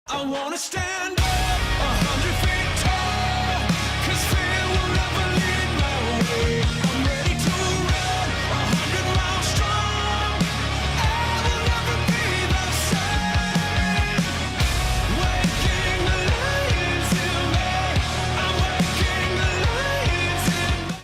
I wanna stand up 100 feet tall, 'cause fear will never lead my way. I'm ready to run 100 miles strong. I will never be the same. Waking the lions in me. I'm waking the lions in me.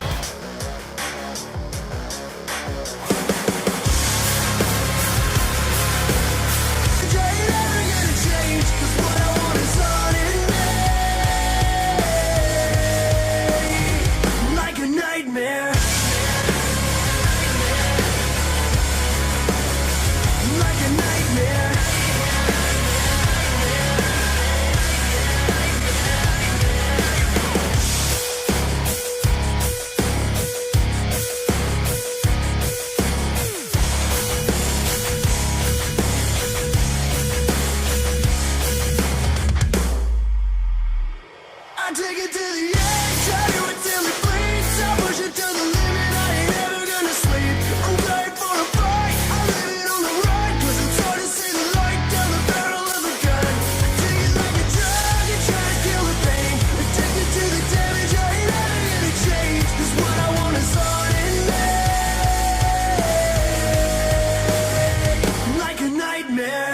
I take it to the edge, I do it till it bleeds. I push it to the limit, I ain't ever gonna sleep. I'm dying for a fight, I'm living on the run, 'cause it's hard to see the light down the barrel of a gun. Take it like a drug and try to kill the pain. Addicted to the damage, I ain't ever gonna change, 'cause what I want is on in me, like a nightmare.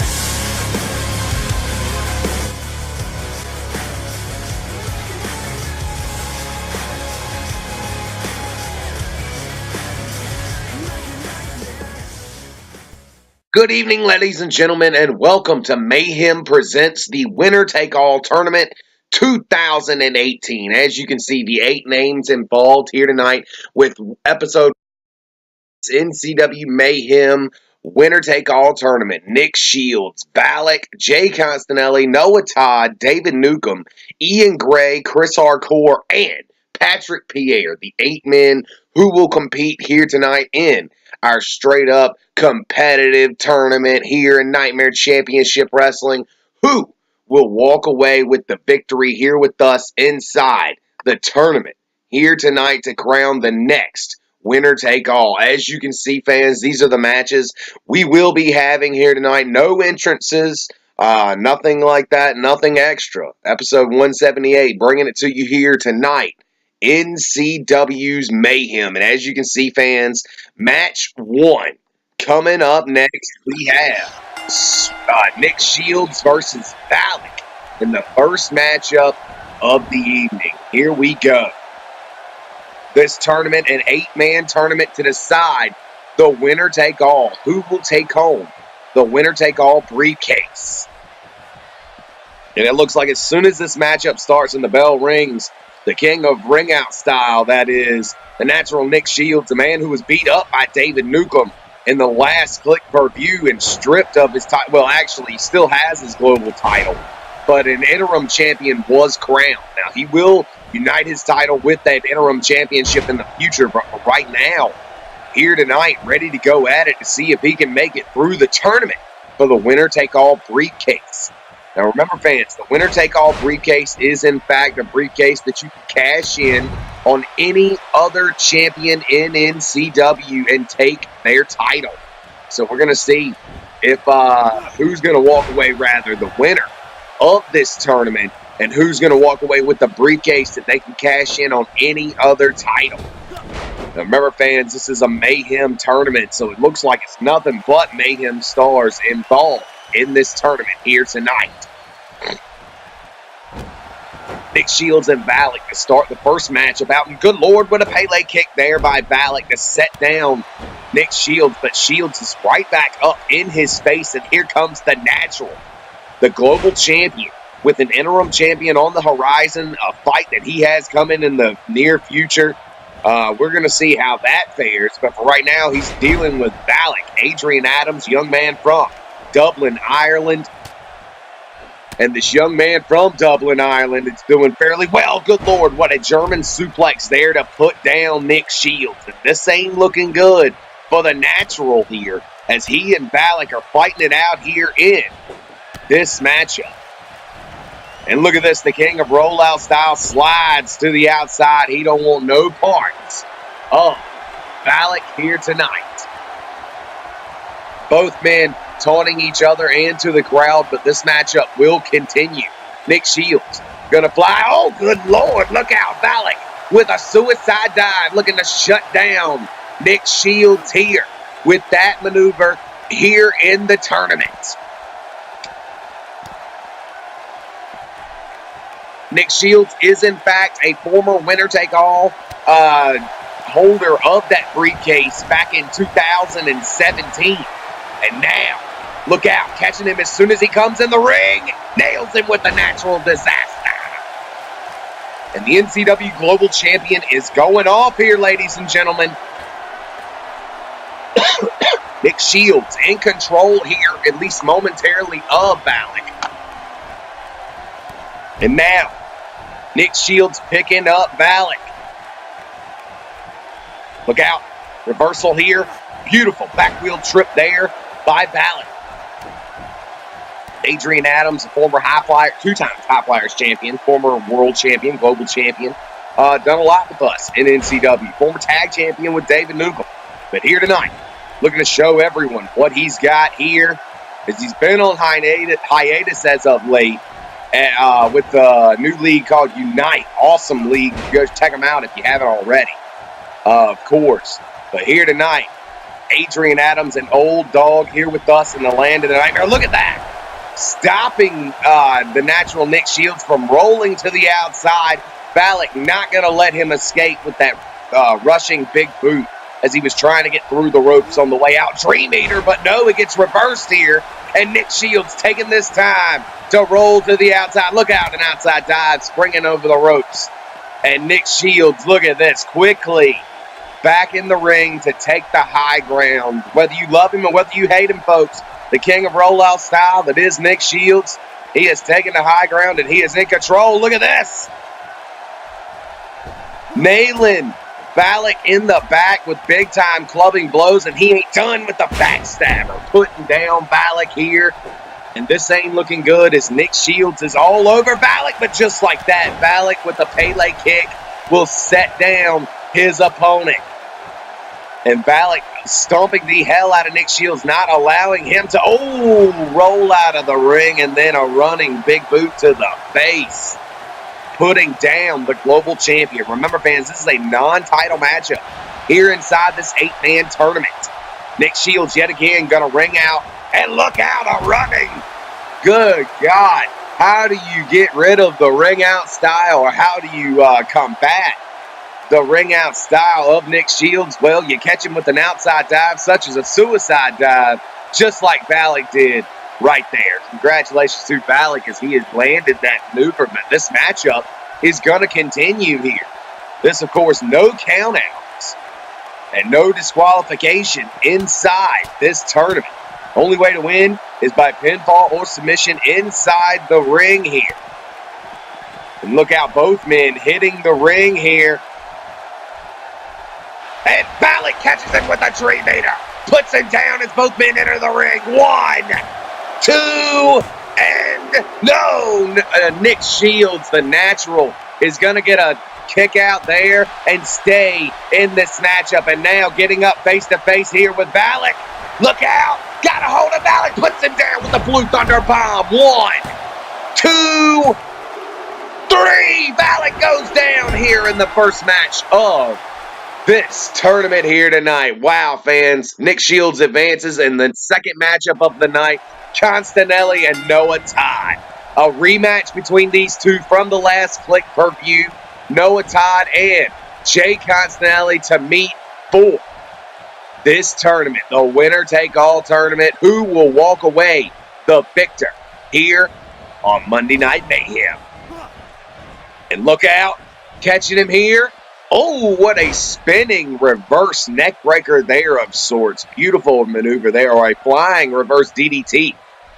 Good evening, ladies and gentlemen, and welcome to Mayhem Presents the Winner Take All Tournament 2018. As you can see, the 8 names involved here tonight with episode NCW Mayhem Winner Take All Tournament. Nick Shields, Balak, Jay Constanelli, Noah Todd, David Newcomb, Ian Gray, Chris Harcourt, and Patrick Pierre, the 8 men who will compete here tonight in our straight-up competitive tournament here in Nightmare Championship Wrestling. Who will walk away with the victory here with us inside the tournament here tonight to crown the next winner take all. As you can see, fans, these are the matches we will be having here tonight. No entrances, nothing like that, nothing extra. Episode 178, bringing it to you here tonight. NCW's Mayhem. And as you can see, fans, match 1 coming up next. We have Nick Shields versus Balak in the first matchup of the evening. Here we go. This tournament, an 8-man tournament to decide the winner take all. Who will take home the winner take all briefcase? And it looks like as soon as this matchup starts and the bell rings, the king of ring out style, that is the natural Nick Shields, the man who was beat up by David Newcomb in the last Click Per View and stripped of his title. Well, actually, he still has his global title, but an interim champion was crowned. Now, he will unite his title with that interim championship in the future, but right now, here tonight, ready to go at it to see if he can make it through the tournament for the winner-take-all briefcase. Now, remember, fans, the winner-take-all briefcase is, in fact, a briefcase that you can cash in on any other champion in NCW and take their title. So we're going to see if who's going to walk away, rather, the winner of this tournament, and who's going to walk away with the briefcase that they can cash in on any other title. Now, remember, fans, this is a Mayhem tournament, so it looks like it's nothing but Mayhem stars involved in this tournament here tonight. Nick Shields and Balak to start the first matchup out, and good Lord, what a Pele kick there by Balak to set down Nick Shields, but Shields is right back up in his face, and here comes the natural, the global champion, with an interim champion on the horizon, a fight that he has coming in the near future. We're going to see how that fares, but for right now, he's dealing with Balak, Adrian Adams, young man from Dublin, Ireland. And this young man from Dublin, Ireland is doing fairly well. Good Lord, what a German suplex there to put down Nick Shields. And this ain't looking good for the natural here, as he and Balak are fighting it out here in this matchup. And look at this, the king of rollout style slides to the outside. He don't want no parts of Balak here tonight. Both men taunting each other and to the crowd, but this matchup will continue. Nick Shields gonna fly. Oh, good Lord, look out. Valak with a suicide dive looking to shut down Nick Shields here with that maneuver here in the tournament. Nick Shields is, in fact, a former winner-take-all holder of that briefcase back in 2017. And now, look out, catching him as soon as he comes in the ring. Nails him with the natural disaster. And the NCW Global Champion is going off here, ladies and gentlemen. Nick Shields in control here, at least momentarily, of Valak. And now, Nick Shields picking up Valak. Look out. Reversal here. Beautiful back wheel trip there by Valak. Adrian Adams, a former high flyer, 2 times high flyers champion, former world champion, global champion. Done a lot with us in NCW. Former tag champion with David Newcomb. But here tonight, looking to show everyone what he's got here, as he's been on hiatus as of late with the new league called Unite. Awesome league. Go check them out if you haven't already. Of course. But here tonight, Adrian Adams, an old dog, here with us in the land of the nightmare. Look at that. Stopping the natural Nick Shields from rolling to the outside. Valak not going to let him escape with that rushing big boot as he was trying to get through the ropes on the way out. Dream Eater, but no, it gets reversed here. And Nick Shields taking this time to roll to the outside. Look out, an outside dive, springing over the ropes. And Nick Shields, look at this, quickly back in the ring to take the high ground. Whether you love him or whether you hate him, folks, the king of rollout style that is Nick Shields, he has taken the high ground and he is in control. Look at this. Nailing Valak in the back with big-time clubbing blows, and he ain't done with the backstabber. Putting down Valak here, and this ain't looking good as Nick Shields is all over Valak, but just like that, Valak with the Pele kick will set down his opponent. And Valak stomping the hell out of Nick Shields, not allowing him to, roll out of the ring, and then a running big boot to the face. Putting down the global champion. Remember, fans, this is a non-title matchup here inside this 8-man tournament. Nick Shields yet again going to ring out. And look out, a running. Good God. How do you get rid of the ring out style, or how do you combat the ring out style of Nick Shields? Well, you catch him with an outside dive, such as a suicide dive, just like Valak did right there. Congratulations to Valak as he has landed that maneuver. But this matchup is going to continue here. This, of course, no countouts and no disqualification inside this tournament. Only way to win is by pinfall or submission inside the ring here. And look out, both men hitting the ring here. And Valak catches him with a tree meter. Puts him down as both men enter the ring. 1, 2, and no! Nick Shields, the natural, is going to get a kick out there and stay in this matchup. And now getting up face-to-face here with Valak. Look out! Got a hold of Valak. Puts him down with the Blue Thunder Bomb. 1, 2, 3. Valak goes down here in the first match of this tournament here tonight. Wow, fans. Nick Shields advances in the second matchup of the night. Constanelli and Noah Todd. A rematch between these two from the last Click per view. Noah Todd and Jay Constanelli to meet for this tournament, the winner-take-all tournament. Who will walk away the victor here on Monday Night Mayhem? And look out, catching him here. Oh, what a spinning reverse neck breaker there of sorts. Beautiful maneuver there, or a flying reverse DDT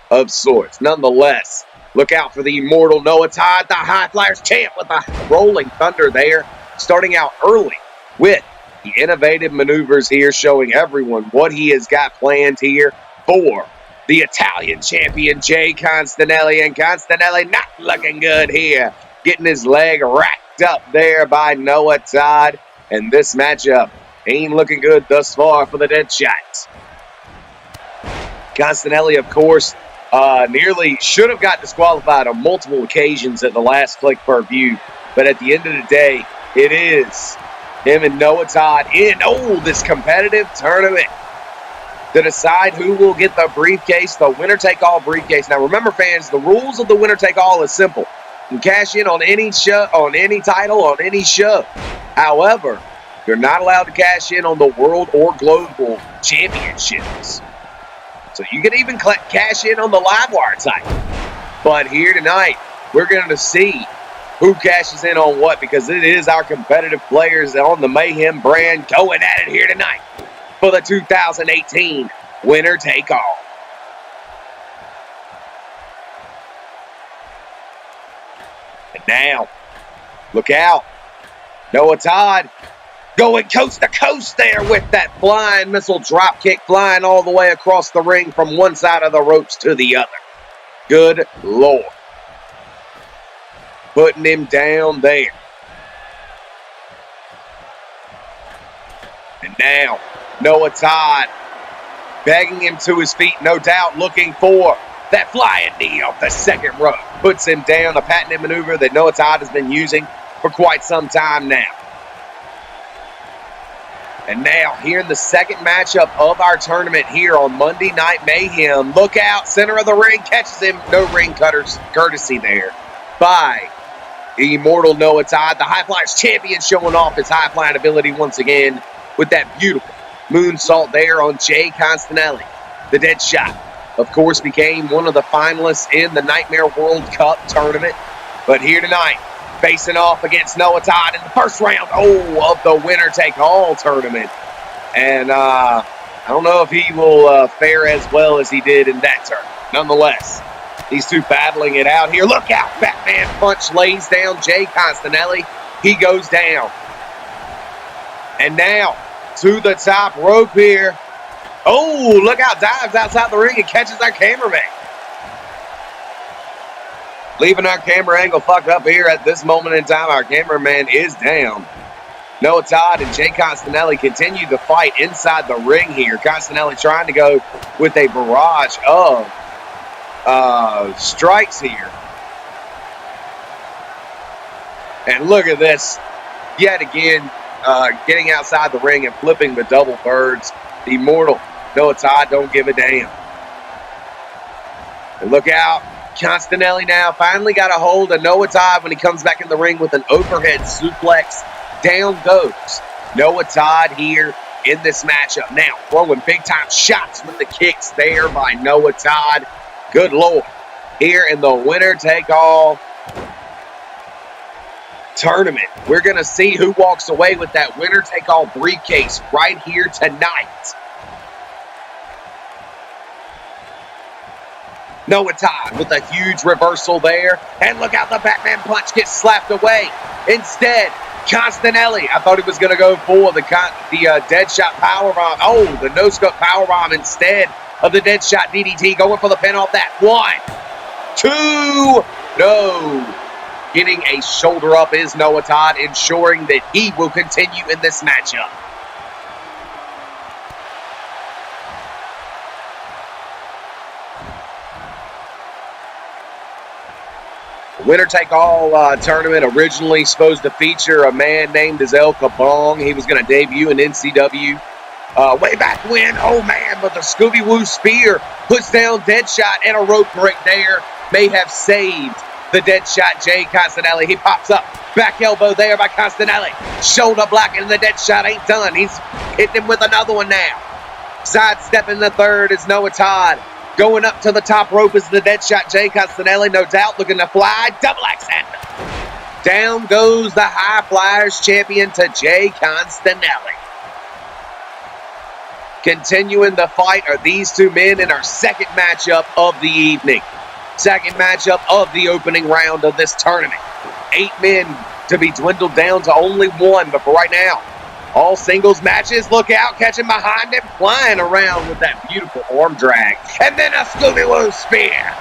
of sorts. Nonetheless, look out for the immortal Noah Todd, the High Flyers champ, with a rolling thunder there. Starting out early with the innovative maneuvers here, showing everyone what he has got planned here for the Italian champion, Jay Constanelli. And Constanelli not looking good here. Getting his leg racked up there by Noah Todd. And this matchup ain't looking good thus far for the Deadshot. Constanelli, of course, nearly should have got disqualified on multiple occasions at the last click per view. But at the end of the day, it is him and Noah Todd in this competitive tournament to decide who will get the briefcase, the winner-take-all briefcase. Now, remember, fans, the rules of the winner-take-all is simple. You can cash in on any show, on any title, on any show. However, you're not allowed to cash in on the world or global championships. So you can even cash in on the Livewire title. But here tonight, we're going to see who cashes in on what, because it is our competitive players on the Mayhem brand going at it here tonight for the 2018 Winner Take All. And now, look out. Noah Todd going coast to coast there with that flying missile drop kick, flying all the way across the ring from one side of the ropes to the other. Good Lord. Putting him down there. And now, Noah Todd begging him to his feet, no doubt looking for that flying knee off the second rope. Puts him down, a patented maneuver that Noah Todd has been using for quite some time now. And now, here in the second matchup of our tournament here on Monday Night Mayhem, look out, center of the ring, catches him, no ring cutters, courtesy there by the immortal Noah Todd, the High Flyers champion, showing off his high flying ability once again with that beautiful moonsault there on Jay Constanelli. The Dead Shot, of course, became one of the finalists in the Nightmare World Cup tournament. But here tonight, facing off against Noah Todd in the first round of the winner-take-all tournament. And I don't know if he will fare as well as he did in that tournament. Nonetheless, these two battling it out here. Look out, Batman punch lays down Jay Constanelli. He goes down. And now, to the top rope here. Oh, look out, dives outside the ring and catches our cameraman. Leaving our camera angle fucked up here at this moment in time. Our cameraman is down. Noah Todd and Jay Constanelli continue to fight inside the ring here. Constanelli trying to go with a barrage of strikes here. And look at this. Yet again, getting outside the ring and flipping the double birds. The immortal Noah Todd don't give a damn. And look out. Constanelli now finally got a hold of Noah Todd when he comes back in the ring with an overhead suplex. Down goes Noah Todd here in this matchup. Now throwing big time shots with the kicks there by Noah Todd. Good Lord. Here in the winner take all tournament, we're going to see who walks away with that winner take all briefcase right here tonight. Noah Todd with a huge reversal there. And look out, the Batman punch gets slapped away. Instead, Constanelli, I thought he was going to go for the dead shot powerbomb. Oh, the no-scope powerbomb instead of the dead shot DDT. Going for the pin off that. 1, 2, no. Getting a shoulder up is Noah Todd, ensuring that he will continue in this matchup. Winner-take-all tournament originally supposed to feature a man named El Kabong. He was going to debut in NCW way back when. Oh, man, but the Scooby-Woo spear puts down Deadshot, and a rope break there may have saved the Deadshot, Jay Constanelli. He pops up. Back elbow there by Constanelli. Shoulder block, and the Deadshot ain't done. He's hitting him with another one now. Sidestepping the third is Noah Todd. Going up to the top rope is the Deadshot, Jay Constanelli, no doubt, looking to fly. Double axe handle. Down goes the High Flyers champion to Jay Constanelli. Continuing the fight are these two men in our second matchup of the evening. Second matchup of the opening round of this tournament. 8 men to be dwindled down to only 1, but for right now, all singles matches. Look out, catching behind him, flying around with that beautiful arm drag. And then a Scooby-Woo spear.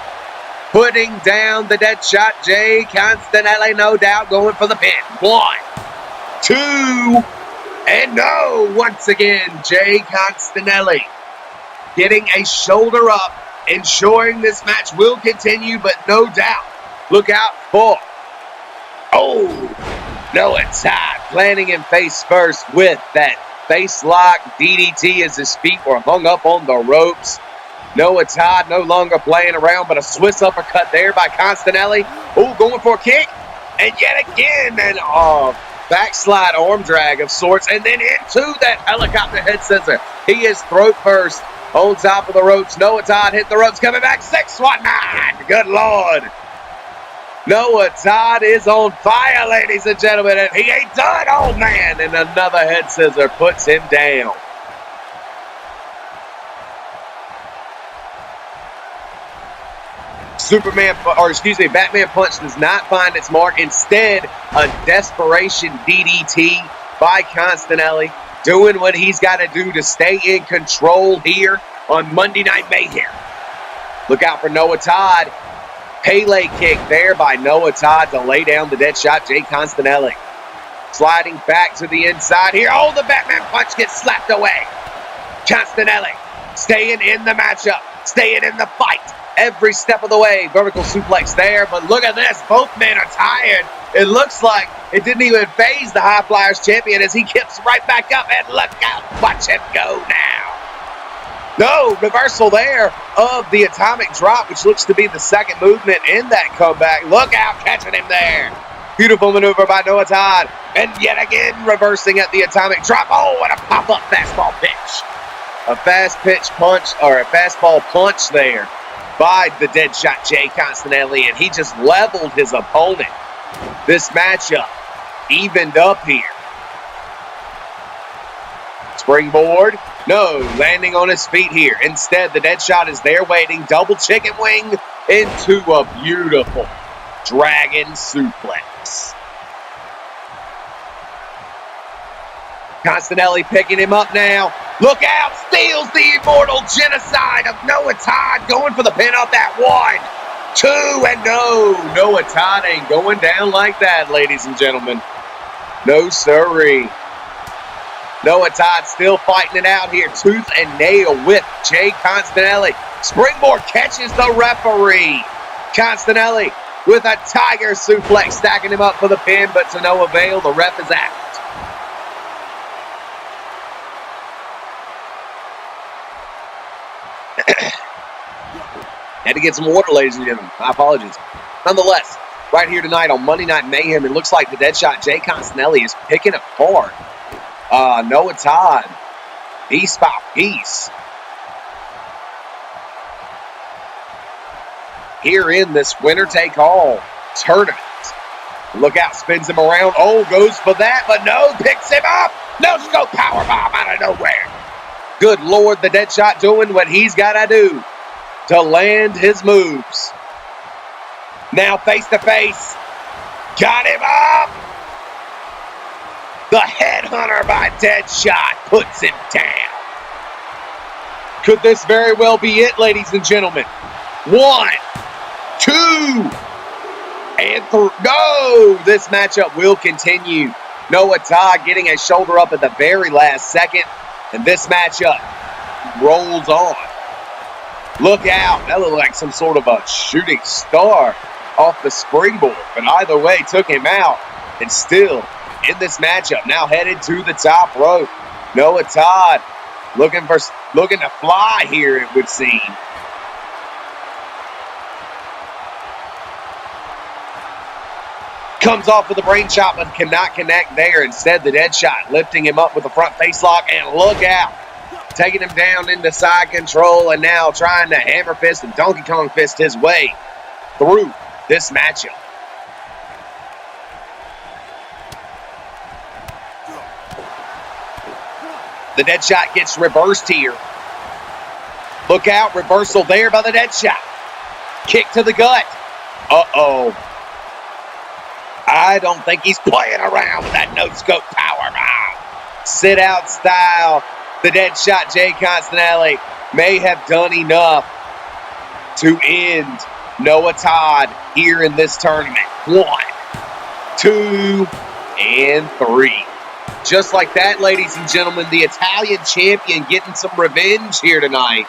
Putting down the Deadshot, Jay Constanelli, no doubt, going for the pin. 1, 2, and no! Once again, Jay Constanelli getting a shoulder up, ensuring this match will continue, but no doubt, look out for, Noah Todd planting him face first with that face lock DDT as his feet were hung up on the ropes. Noah Todd no longer playing around, but a Swiss uppercut there by Constanelli. Going for a kick. And yet again, an backslide arm drag of sorts. And then into that helicopter head scissor. He is throat first on top of the ropes. Noah Todd hit the ropes, coming back. 619. Good Lord. Noah Todd is on fire, ladies and gentlemen. And he ain't done, old man. And another head scissor puts him down. Batman Punch does not find its mark. Instead, a desperation DDT by Constanelli, doing what he's got to do to stay in control here on Monday Night Mayhem. Look out for Noah Todd. Pele kick there by Noah Todd to lay down the dead shot, Jay Constanelli. Sliding back to the inside here. The Batman Punch gets slapped away. Constanelli staying in the matchup, staying in the fight. Every step of the way, vertical suplex there, but look at this. Both men are tired. It looks like it didn't even phase the High Flyers champion as he gets right back up, and look out. Watch him go now. No, reversal there of the atomic drop, which looks to be the second movement in that comeback. Look out, catching him there. Beautiful maneuver by Noah Todd. And yet again, reversing at the atomic drop. What a pop-up fastball pitch. A fast pitch punch, or a fastball punch there by the dead shot Jay Constanelli, and he just leveled his opponent. This matchup evened up here. Springboard. No, landing on his feet here. Instead, the dead shot is there waiting. Double chicken wing into a beautiful dragon suplex. Constanelli picking him up now. Look out, steals the immortal genocide of Noah Todd, going for the pin off that 1, 2, and no. Noah Todd ain't going down like that, ladies and gentlemen. No sirree. Noah Todd still fighting it out here, tooth and nail with Jay Constanelli. Springboard catches the referee. Constanelli with a tiger suplex, stacking him up for the pin, but to no avail. The ref is out. Had to get some water, ladies and gentlemen. My apologies. Nonetheless, right here tonight on Monday Night Mayhem, it looks like the Deadshot Jay Constanelli is picking apart Noah Todd piece by piece here in this winner-take-all tournament. Look out, spins him around. Goes for that, but no, picks him up. No scope powerbomb out of nowhere. Good Lord, the Deadshot doing what he's got to do to land his moves. Now face-to-face. Got him up. The headhunter by Deadshot puts him down. Could this very well be it, ladies and gentlemen? 1, 2, and 3. No! This matchup will continue. Noah Todd getting a shoulder up at the very last second. And this matchup rolls on. Look out. That looked like some sort of a shooting star off the springboard. But either way, took him out. And still in this matchup, now headed to the top rope. Noah Todd looking to fly here, it would seem. Comes off with a brain chop, but cannot connect there. Instead, the Deadshot lifting him up with a front face lock, and look out. Taking him down into side control, and now trying to hammer fist and Donkey Kong fist his way through this matchup. The Deadshot gets reversed here. Look out, reversal there by the Deadshot. Kick to the gut. Uh-oh. I don't think he's playing around with that no-scope powerbomb. Sit-out style. The Deadshot Jay Constanelli may have done enough to end Noah Todd here in this tournament. 1, 2, and 3. Just like that, ladies and gentlemen, the Italian champion getting some revenge here tonight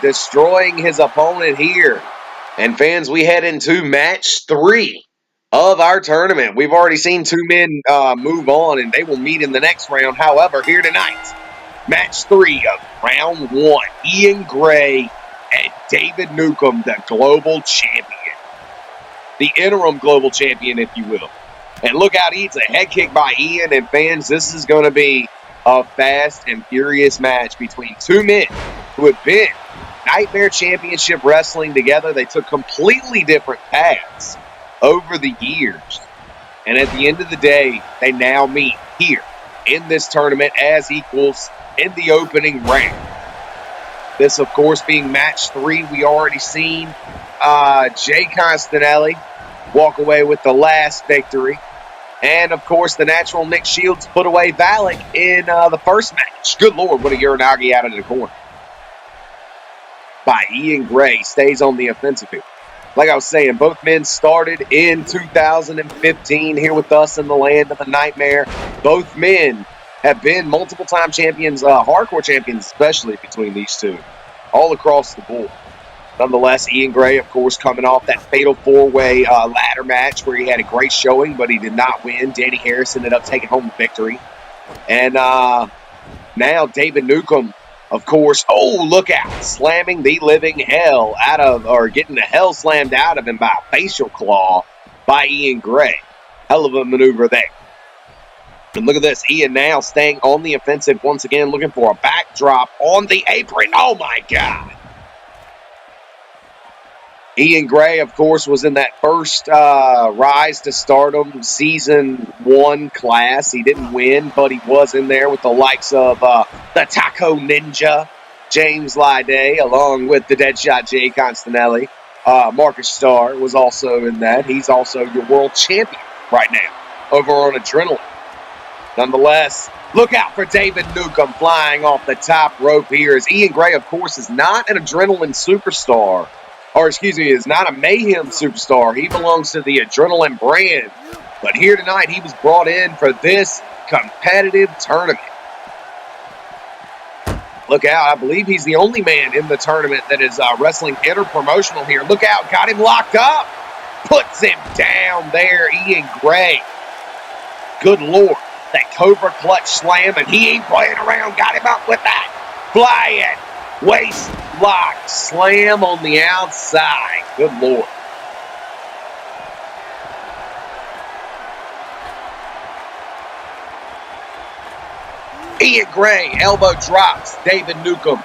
destroying his opponent here. And fans, we head into match 3 of our tournament. We've already seen 2 men move on, and they will meet in the next round. However, here tonight, match 3 of round 1, Ian Gray and David Newcomb, the global champion. The interim global champion, if you will. And look out, it's a head kick by Ian. And fans, this is going to be a fast and furious match between 2 men who have been Nightmare Championship wrestling together. They took completely different paths over the years. And at the end of the day, they now meet here in this tournament as equals in the opening round. This, of course, being match 3. We already seen Jay Constanelli walk away with the last victory. And, of course, the natural Nick Shields put away Valak in the first match. Good Lord, what a Uranagi out of the corner. By Ian Gray, stays on the offensive here. Like I was saying, both men started in 2015 here with us in the land of the Nightmare. Both men have been multiple-time champions, hardcore champions especially between these two, all across the board. Nonetheless, Ian Gray, of course, coming off that fatal 4-way ladder match where he had a great showing, but he did not win. Danny Harris ended up taking home the victory. And now David Newcomb, of course, oh, look out, slamming the living hell out of, or getting the hell slammed out of him by a facial claw by Ian Gray. Hell of a maneuver there. And look at this, Ian now staying on the offensive once again, looking for a backdrop on the apron. Oh, my God. Ian Gray, of course, was in that first Rise to Stardom Season 1 class. He didn't win, but he was in there with the likes of the Taco Ninja, James Lyday, along with the Deadshot Jay Constanelli. Marcus Starr was also in that. He's also your world champion right now over on Adrenaline. Nonetheless, look out for David Newcomb flying off the top rope here, as Ian Gray, of course, is not an Adrenaline superstar. Or, excuse me, is not a Mayhem superstar. He belongs to the Adrenaline brand. But here tonight, he was brought in for this competitive tournament. Look out. I believe he's the only man in the tournament that is wrestling interpromotional here. Look out. Got him locked up. Puts him down there, Ian Gray. Good Lord. That Cobra Clutch slam, and he ain't playing around. Got him up with that. Flying. Waist lock slam on the outside. Good Lord. Ian Gray, elbow drops. David Newcomb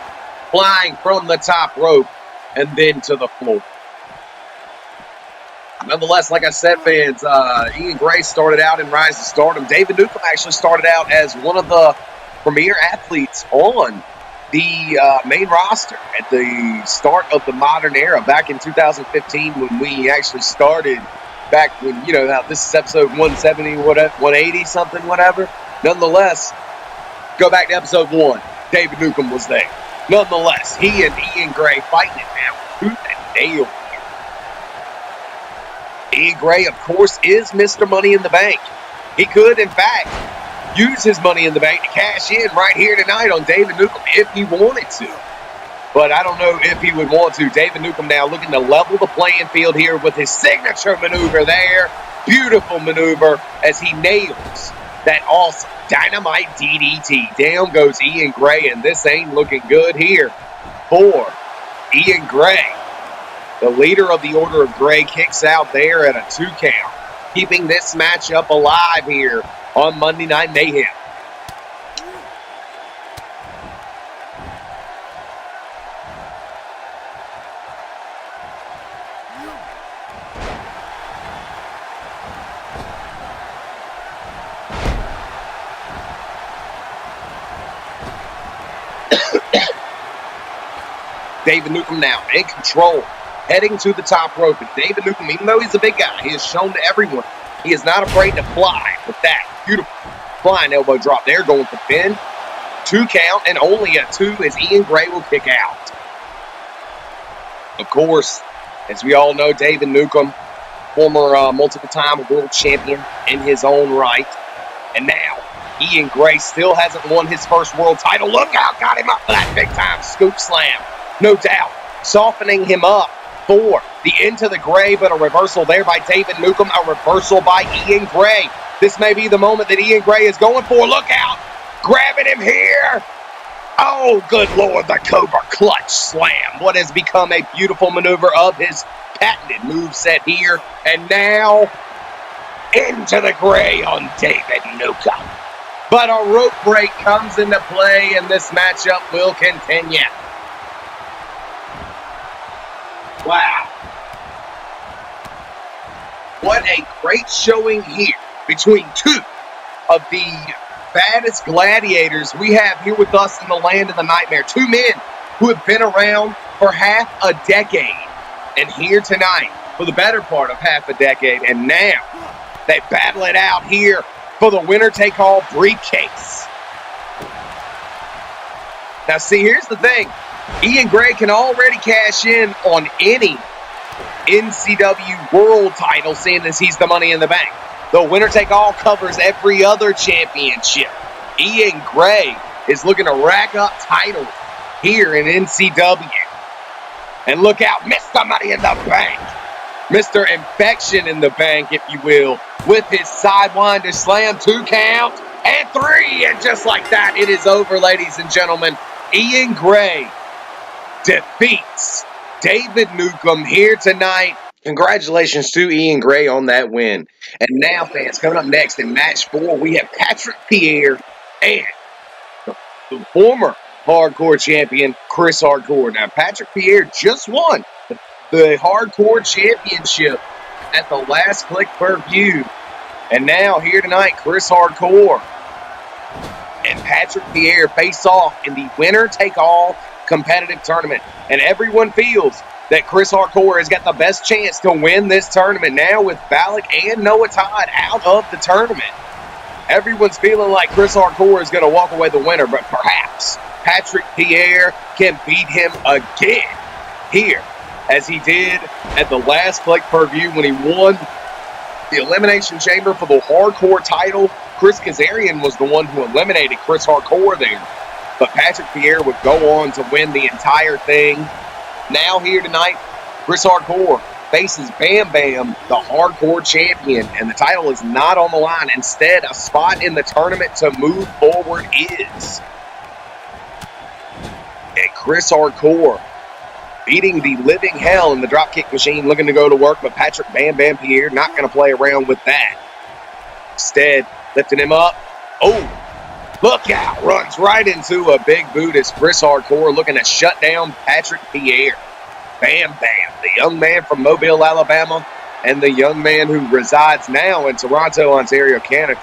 flying from the top rope and then to the floor. Nonetheless, like I said, fans, Ian Gray started out in Rise to Stardom. David Newcomb actually started out as one of the premier athletes on the main roster at the start of the modern era back in 2015 when we actually started back when, you know, this is episode 170, 180 something, whatever. Nonetheless, go back to episode 1. David Newcomb was there. Nonetheless, he and Ian Gray fighting it now, tooth and nail. Ian Gray, of course, is Mr. Money in the Bank. He could, in fact, use his Money in the Bank to cash in right here tonight on David Newcomb if he wanted to. But I don't know if he would want to. David Newcomb now looking to level the playing field here with his signature maneuver there. Beautiful maneuver as he nails that awesome Dynamite DDT. Down goes Ian Gray, and this ain't looking good here for Ian Gray. The leader of the Order of Gray kicks out there at a 2 count, keeping this matchup alive here on Monday Night Mayhem. David Newcomb now in control, heading to the top rope. And David Newcomb, even though he's a big guy, he has shown to everyone he is not afraid to fly with that beautiful flying elbow drop there, going for pin. 2 count, and only a 2 as Ian Gray will kick out. Of course, as we all know, David Newcomb, former multiple-time world champion in his own right. And now, Ian Gray still hasn't won his first world title. Look out, got him up for that big-time scoop slam no doubt, softening him up for the Into the Gray, but a reversal there by David Newcomb, a reversal by Ian Gray. This may be the moment that Ian Gray is going for. Look out! Grabbing him here. Oh, good Lord, the Cobra Clutch Slam. What has become a beautiful maneuver of his patented moveset here. And now, Into the Gray on David Newcomb. But a rope break comes into play, and this matchup will continue. Wow. What a great showing here between two of the baddest gladiators we have here with us in the land of the nightmare. Two men who have been around for half a decade. And here tonight for the better part of half a decade. And now they battle it out here for the winner-take-all briefcase. Now see, here's the thing. Ian Gray can already cash in on any NCW World title, seeing as he's the Money in the Bank. The winner-take-all covers every other championship. Ian Gray is looking to rack up titles here in NCW. And look out, Mr. Money in the Bank. Mr. Infection in the Bank, if you will, with his sidewinder slam, 2 count, and 3. And just like that, it is over, ladies and gentlemen. Ian Gray defeats David Newcomb here tonight. Congratulations to Ian Gray on that win. And now, fans, coming up next in match 4, we have Patrick Pierre and the former Hardcore champion, Chris Hardcore. Now, Patrick Pierre just won the Hardcore Championship at the last Click Per View. And now, here tonight, Chris Hardcore and Patrick Pierre face off in the winner-take-all competitive tournament. And everyone feels that Chris Hardcore has got the best chance to win this tournament now with Valak and Noah Todd out of the tournament. Everyone's feeling like Chris Hardcore is going to walk away the winner, but perhaps Patrick Pierre can beat him again here, as he did at the last Click Per View when he won the Elimination Chamber for the Hardcore title. Chris Kazarian was the one who eliminated Chris Hardcore there. But Patrick Pierre would go on to win the entire thing. Now here tonight, Chris Hardcore faces Bam Bam, the Hardcore champion, and the title is not on the line. Instead, a spot in the tournament to move forward is. And Chris Hardcore beating the living hell in the dropkick machine, looking to go to work, but Patrick Bam Bam Pierre not going to play around with that. Instead, lifting him up. Oh! Look out, runs right into a big boot as Chris Hardcore looking to shut down Patrick Pierre. Bam Bam, the young man from Mobile, Alabama, and the young man who resides now in Toronto, Ontario, Canada,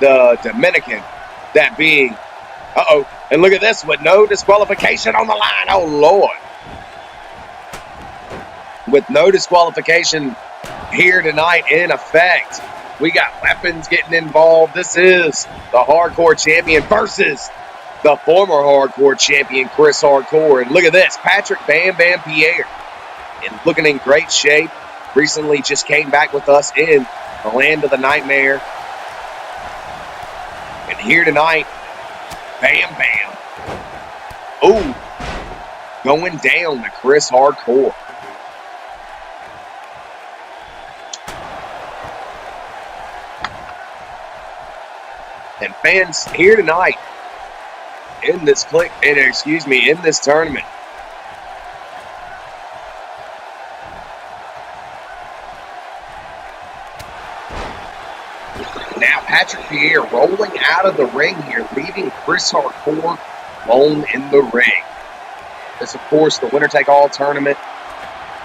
the Dominican, that being, and look at this with no disqualification on the line. Oh, Lord. With no disqualification here tonight in effect. We got weapons getting involved. This is the Hardcore champion versus the former Hardcore champion, Chris Hardcore. And look at this, Patrick Bam Bam Pierre. And looking in great shape. Recently just came back with us in the land of the nightmare. And here tonight, Bam Bam. Oh, going down to Chris Hardcore. And fans, here tonight, in this in this tournament, now Patrick Pierre rolling out of the ring here, leaving Chris Hardcore alone in the ring. This, of course, the winner-take-all tournament.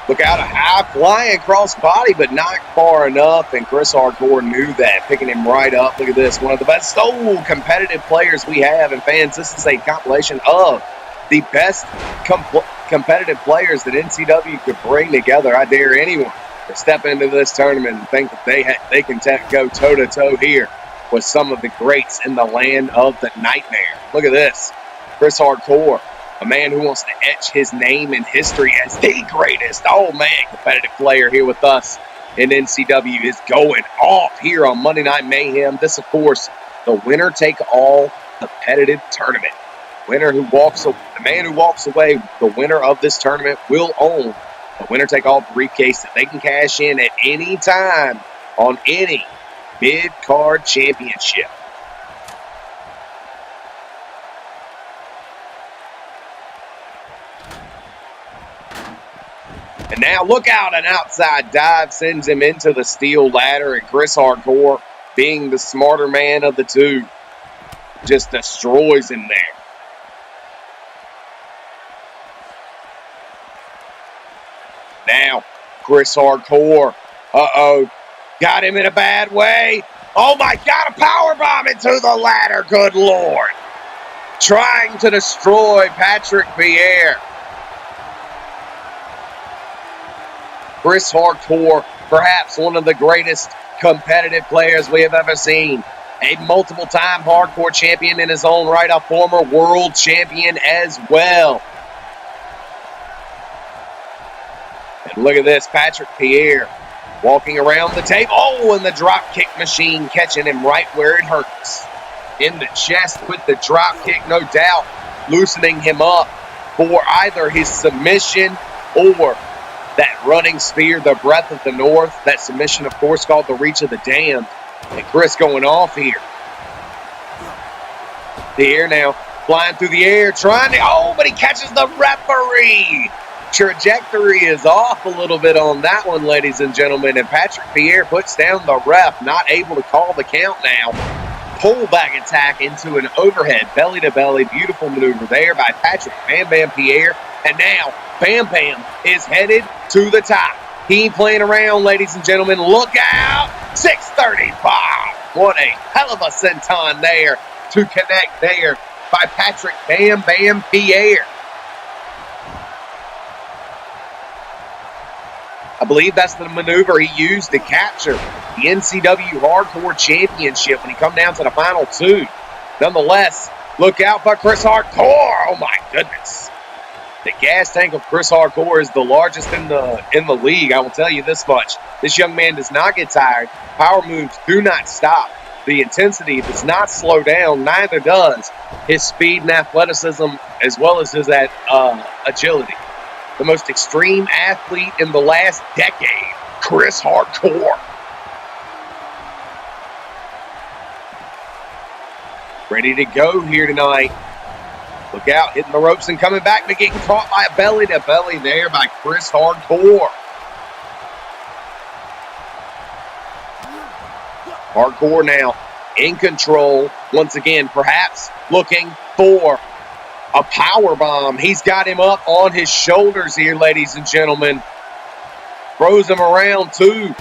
Look out, a high-flying cross-body, but not far enough, and Chris Hardcore knew that, picking him right up. Look at this, one of the best competitive players we have, and fans, this is a compilation of the best competitive players that NCW could bring together. I dare anyone to step into this tournament and think that they can go toe-to-toe here with some of the greats in the land of the nightmare. Look at this, Chris Hardcore. A man who wants to etch his name in history as the greatest, competitive player here with us in NCW is going off here on Monday Night Mayhem. This, of course, the winner-take-all competitive tournament. The man who walks away, the winner of this tournament, will own the winner-take-all briefcase that they can cash in at any time on any mid-card championship. And now look out, an outside dive sends him into the steel ladder, and Chris Hardcore, being the smarter man of the two, just destroys him there. Now, Chris Hardcore, got him in a bad way. Oh my God, a powerbomb into the ladder, good Lord. Trying to destroy Patrick Pierre. Chris Hardcore, perhaps one of the greatest competitive players we have ever seen. A multiple-time hardcore champion in his own right, a former world champion as well. And look at this, Patrick Pierre walking around the table. Oh, and the drop kick machine catching him right where it hurts. In the chest with the drop kick, no doubt, loosening him up for either his submission or that running spear, the Breath of the North. That submission, of course, called the Reach of the Damned. And Chris going off here. Pierre now flying through the air, trying to, but he catches the referee. Trajectory is off a little bit on that one, ladies and gentlemen, and Patrick Pierre puts down the ref, not able to call the count now. Pullback attack into an overhead, belly-to-belly, beautiful maneuver there by Patrick Bam Bam Pierre, and now Bam Bam is headed to the top. He ain't playing around, ladies and gentlemen. Look out! 635! What a hell of a senton there to connect there by Patrick Bam Bam Pierre. I believe that's the maneuver he used to capture the NCW Hardcore Championship when he come down to the final two. Nonetheless, look out for Chris Hardcore. Oh my goodness. The gas tank of Chris Hardcore is the largest in the league. I will tell you this much. This young man does not get tired. Power moves do not stop. The intensity does not slow down. Neither does his speed and athleticism, as well as his agility. The most extreme athlete in the last decade, Chris Hardcore. Ready to go here tonight. Look out, hitting the ropes and coming back, but getting caught by a belly-to-belly there by Chris Hardcore. Hardcore now in control. Once again, perhaps looking for a power bomb. He's got him up on his shoulders here, ladies and gentlemen. Throws him around too.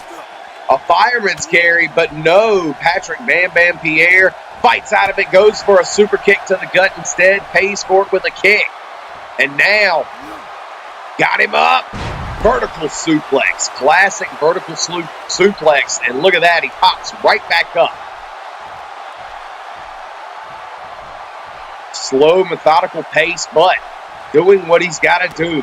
A fireman's carry, but no. Patrick Bam Bam Pierre fights out of it, goes for a super kick to the gut instead, pays for it with a kick. And now, got him up. Vertical suplex. Classic vertical suplex. And look at that, he pops right back up. Slow, methodical pace, but doing what he's got to do.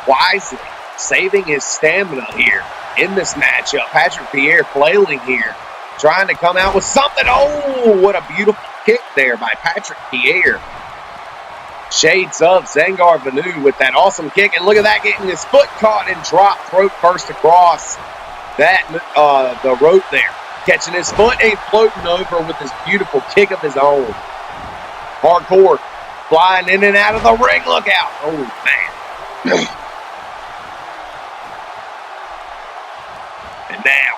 Wisely saving his stamina here in this matchup. Patrick Pierre flailing here, trying to come out with something. Oh, what a beautiful kick there by Patrick Pierre. Shades of Zangar Vanu with that awesome kick. And look at that, getting his foot caught and dropped throat first across that the rope there. Catching his foot and floating over with this beautiful kick of his own. Hardcore flying in and out of the ring. Look out. Oh, man. And now,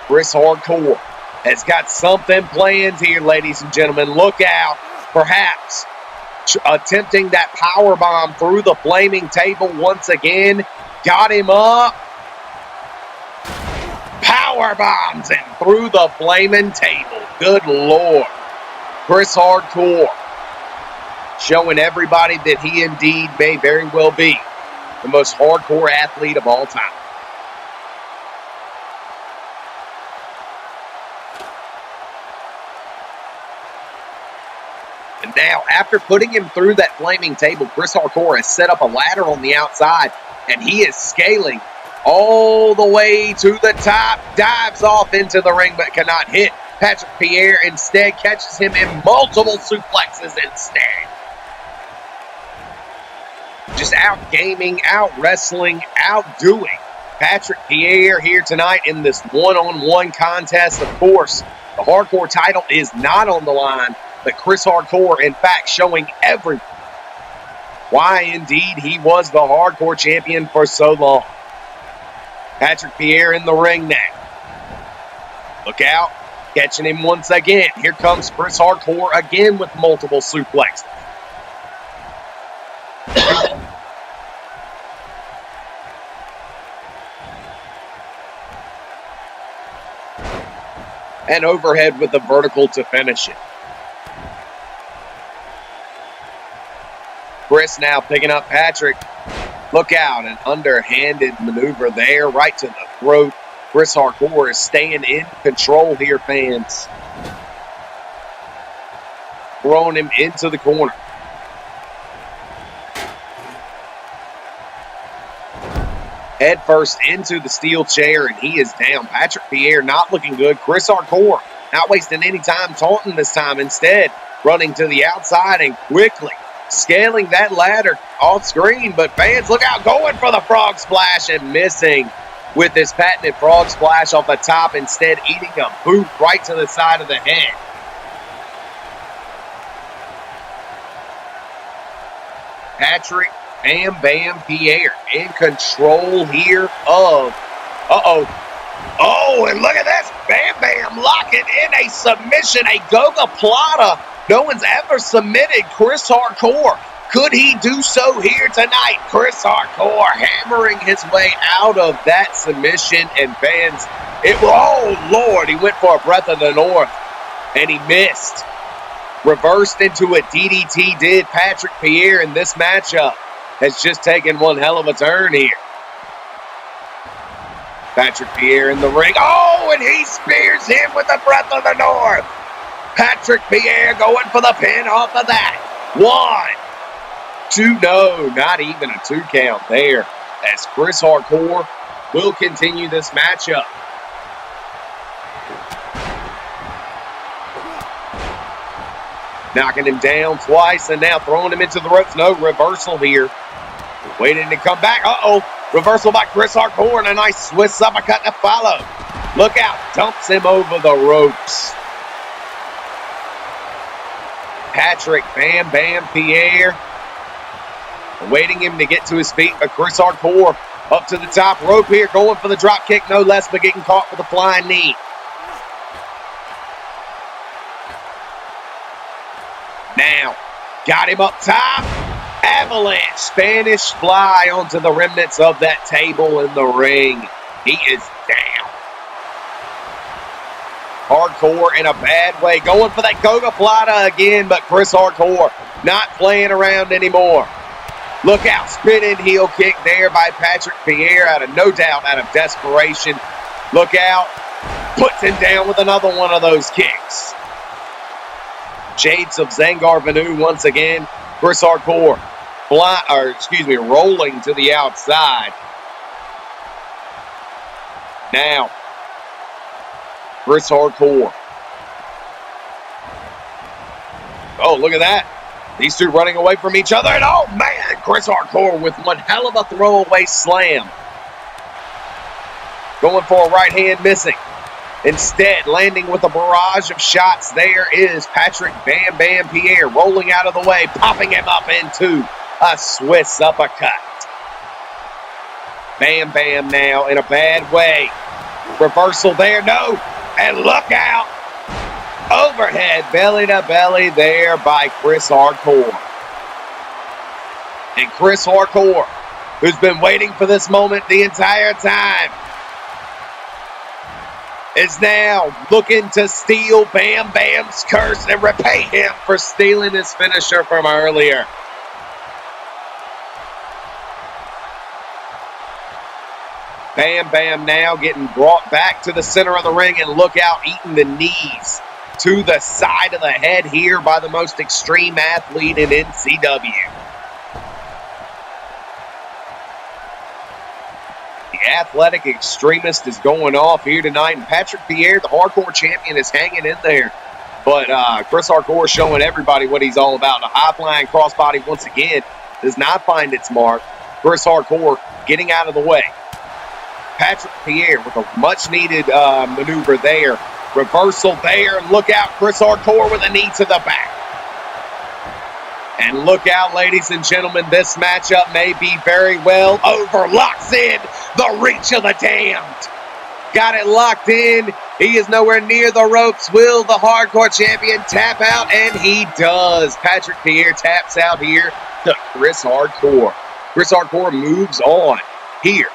Chris Hardcore has got something planned here, ladies and gentlemen. Look out. Perhaps attempting that power bomb through the flaming table once again. Got him up. Power bombs and through the flaming table. Good Lord. Chris Hardcore showing everybody that he indeed may very well be the most hardcore athlete of all time. And now, after putting him through that flaming table, Chris Hardcore has set up a ladder on the outside, and he is scaling all the way to the top, dives off into the ring but cannot hit. Patrick Pierre instead catches him in multiple suplexes instead. Just out-gaming, out-wrestling, outdoing Patrick Pierre here tonight in this one-on-one contest. Of course, the Hardcore title is not on the line, but Chris Hardcore, in fact, showing everyone why indeed he was the Hardcore champion for so long. Patrick Pierre in the ring now. Look out. Catching him once again. Here comes Chris Hardcore again with multiple suplexes. And overhead with the vertical to finish it. Chris now picking up Patrick. Look out, an underhanded maneuver there, right to the throat. Chris Hardcore is staying in control here, fans. Throwing him into the corner. Head first into the steel chair, and he is down. Patrick Pierre not looking good. Chris Hardcore not wasting any time taunting this time. Instead, running to the outside and quickly scaling that ladder off screen. But fans, look out, going for the frog splash and missing with this patented frog splash off the top. Instead, eating a boot right to the side of the head. Patrick Bam Bam Pierre in control here of, oh, and look at this, Bam Bam locking in a submission, a Goga Plata. No one's ever submitted Chris Hardcore. Could he do so here tonight? Chris Hardcore hammering his way out of that submission, and fans, oh Lord, he went for a breath of the north, and he missed. Reversed into a DDT did Patrick Pierre in this matchup. Has just taken one hell of a turn here. Patrick Pierre in the ring. Oh, and he spears him with the breath of the north. Patrick Pierre going for the pin off of that. 1, 2, no, not even a 2 count there. As Chris Hardcore will continue this matchup. Knocking him down twice and now throwing him into the ropes. No reversal here. Waiting to come back. Reversal by Chris Hardcore and a nice Swiss uppercut to follow. Look out. Dumps him over the ropes. Patrick Bam Bam Pierre. Waiting him to get to his feet. But Chris Hardcore up to the top rope here. Going for the drop kick. No less, but getting caught with a flying knee. Now, got him up top. Avalanche Spanish fly onto the remnants of that table in the ring. He is down. Hardcore in a bad way. Going for that Goga Plata again, but Chris Hardcore not playing around anymore. Look out. Spinning heel kick there by Patrick Pierre, no doubt out of desperation. Look out. Puts him down with another one of those kicks. Shades of Zangar Venu once again. Chris Hardcore rolling to the outside. Now, Chris Hardcore. Oh, look at that. These two running away from each other. And oh, man, Chris Hardcore with one hell of a throwaway slam. Going for a right hand, missing. Instead, landing with a barrage of shots, there is Patrick Bam Bam Pierre rolling out of the way, popping him up into a Swiss uppercut. Bam Bam now in a bad way. Reversal there, no. And look out. Overhead, belly to belly there by Chris Hardcore. And Chris Hardcore, who's been waiting for this moment the entire time, is now looking to steal Bam Bam's curse and repay him for stealing his finisher from earlier. Bam Bam now getting brought back to the center of the ring, and look out, eating the knees to the side of the head here by the most extreme athlete in NCW. The athletic extremist is going off here tonight. And Patrick Pierre, the hardcore champion, is hanging in there. But Chris Hardcore showing everybody what he's all about. A high-flying crossbody once again does not find its mark. Chris Hardcore getting out of the way. Patrick Pierre with a much-needed maneuver there. Reversal there. And look out, Chris Hardcore with a knee to the back. And look out, ladies and gentlemen, this matchup may be very well over. Locks in the reach of the damned. Got it locked in. He is nowhere near the ropes. Will the hardcore champion tap out? And he does. Patrick Pierre taps out here to Chris Hardcore. Chris Hardcore moves on here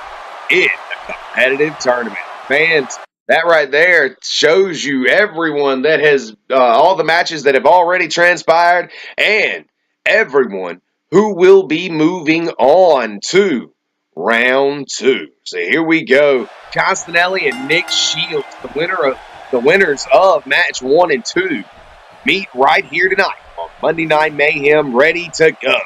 in the competitive tournament. Fans, that right there shows you everyone that has, all the matches that have already transpired and everyone who will be moving on to round 2. So here we go. Costanelli and Nick Shields, the winners of match 1 and 2, meet right here tonight on Monday Night Mayhem, ready to go.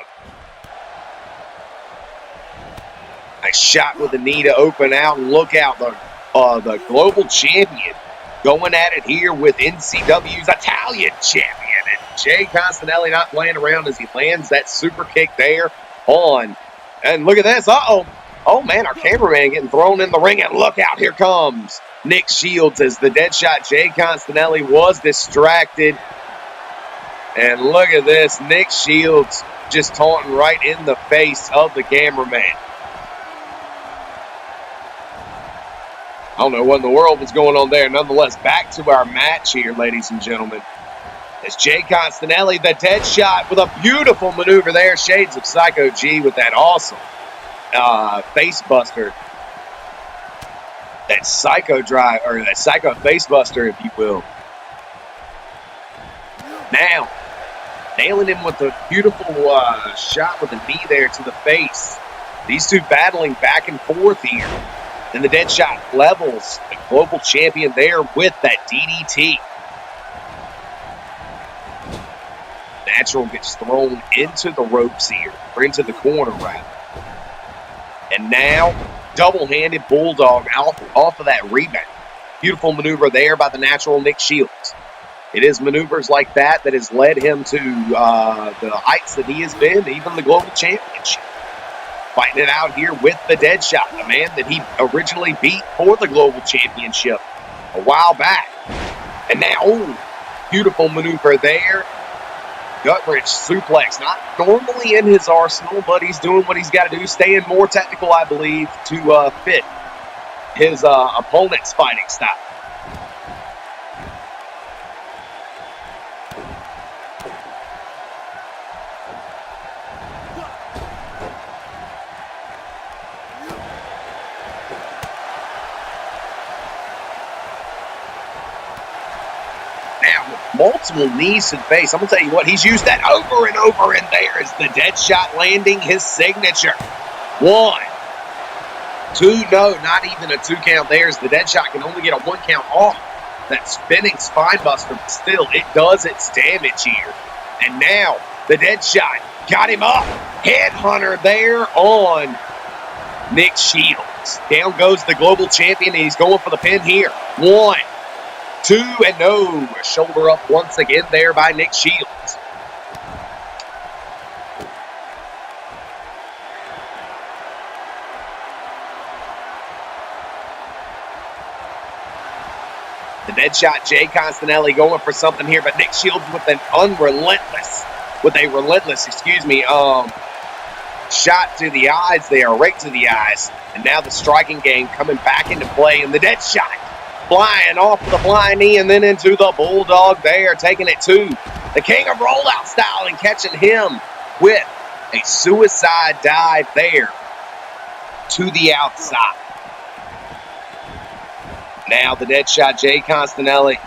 A shot with the knee to open out, and look out, the global champion going at it here with NCW's Italian champion. And Jay Costanelli not playing around as he lands that super kick there on. And look at this. Uh-oh. Oh, man, our cameraman getting thrown in the ring. And look out, here comes Nick Shields as the dead shot. Jay Costanelli was distracted. And look at this. Nick Shields just taunting right in the face of the cameraman. I don't know what in the world was going on there. Nonetheless, back to our match here, ladies and gentlemen. It's Jay Costanelli, the dead shot with a beautiful maneuver there. Shades of Psycho G with that awesome face buster. That psycho drive, or that psycho face buster, if you will. Now, nailing him with a beautiful shot with a knee there to the face. These two battling back and forth here. And the dead shot levels the global champion there with that DDT. Natural gets thrown into the ropes here, or into the corner rather. And now, double-handed bulldog off of that rebound. Beautiful maneuver there by the natural Nick Shields. It is maneuvers like that that has led him to the heights that he has been, even the global championship. Fighting it out here with the dead shot, the man that he originally beat for the global championship a while back. And now, ooh, beautiful maneuver there. Gut wrench suplex, not normally in his arsenal, but he's doing what he's got to do, staying more technical, I believe, to fit his opponent's fighting style. Multiple knees to the face. I'm going to tell you what, he's used that over and over, and there is the dead shot landing his signature. 1, 2, no, not even a 2 count. There's the dead shot can only get a 1 count off that spinning spine buster, but still, it does its damage here. And now, the dead shot got him up. Headhunter there on Nick Shields. Down goes the global champion, and he's going for the pin here. 1, 2, and no. Shoulder up once again there by Nick Shields. The dead shot, Jay Costanelli going for something here, but Nick Shields with a relentless, shot to the eyes there, right to the eyes. And now the striking game coming back into play, and the dead shot flying off the flying knee and then into the bulldog there, taking it to the king of rollout style and catching him with a suicide dive there to the outside. Now the dead shot, Jay Costanelli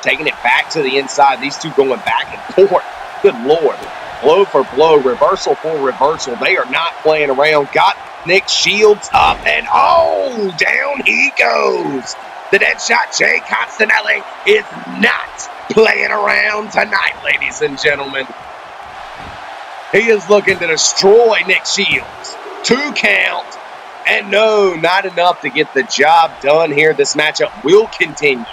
taking it back to the inside. These two going back and forth. Good Lord. Blow for blow, reversal for reversal. They are not playing around. Got Nick Shields up, and oh, down he goes. The dead shot, Jay Costanelli, is not playing around tonight, ladies and gentlemen. He is looking to destroy Nick Shields. 2 count. And no, not enough to get the job done here. This matchup will continue.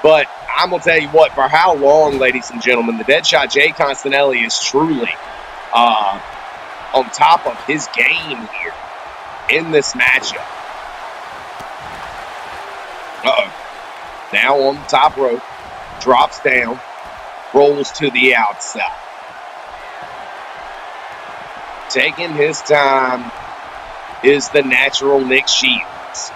But I'm going to tell you what, for how long, ladies and gentlemen, the Deadshot Jay Constanelli is truly on top of his game here in this matchup. Now on the top rope, drops down, rolls to the outside. Taking his time is the natural Nick Shields.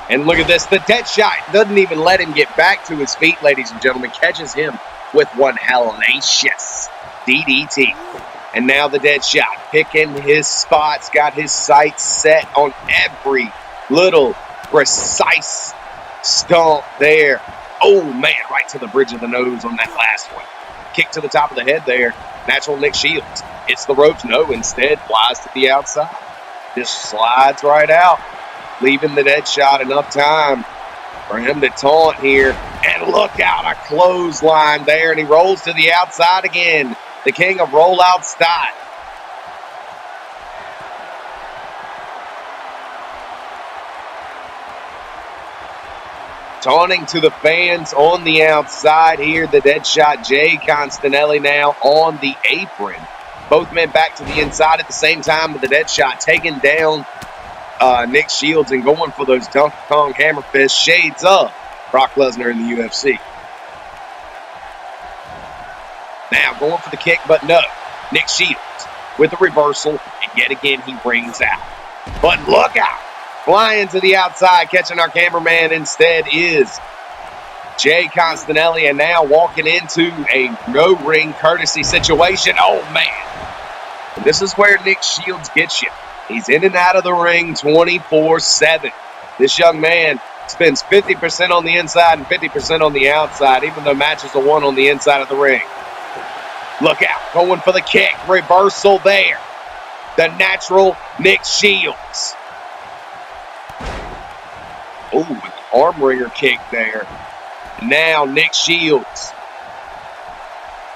And look at this, the Deadshot doesn't even let him get back to his feet, ladies and gentlemen. Catches him with one hellacious DDT. And now the Deadshot picking his spots, got his sights set on every little precise stomp there. Oh, man, right to the bridge of the nose on that last one. Kick to the top of the head there. Natural Nick Shields. Hits the ropes. No, instead flies to the outside. Just slides right out, leaving the Deadshot enough time for him to taunt here. And look out, a clothesline there. And he rolls to the outside again. The king of rollout style. Taunting to the fans on the outside here. The Deadshot Jay Constanelli now on the apron. Both men back to the inside at the same time with the Deadshot taking down Nick Shields and going for those Donkey Kong hammer fists. Shades of Brock Lesnar in the UFC. Now going for the kick, but no. Nick Shields with a reversal, and yet again he rings out. But look out! Flying to the outside, catching our cameraman instead is Jay Constanelli, and now walking into a no-ring courtesy situation. Oh, man. And this is where Nick Shields gets you. He's in and out of the ring 24/7. This young man spends 50% on the inside and 50% on the outside, even though matches are won on the inside of the ring. Look out. Going for the kick. Reversal there. The natural Nick Shields. Oh, an arm wringer kick there. Now Nick Shields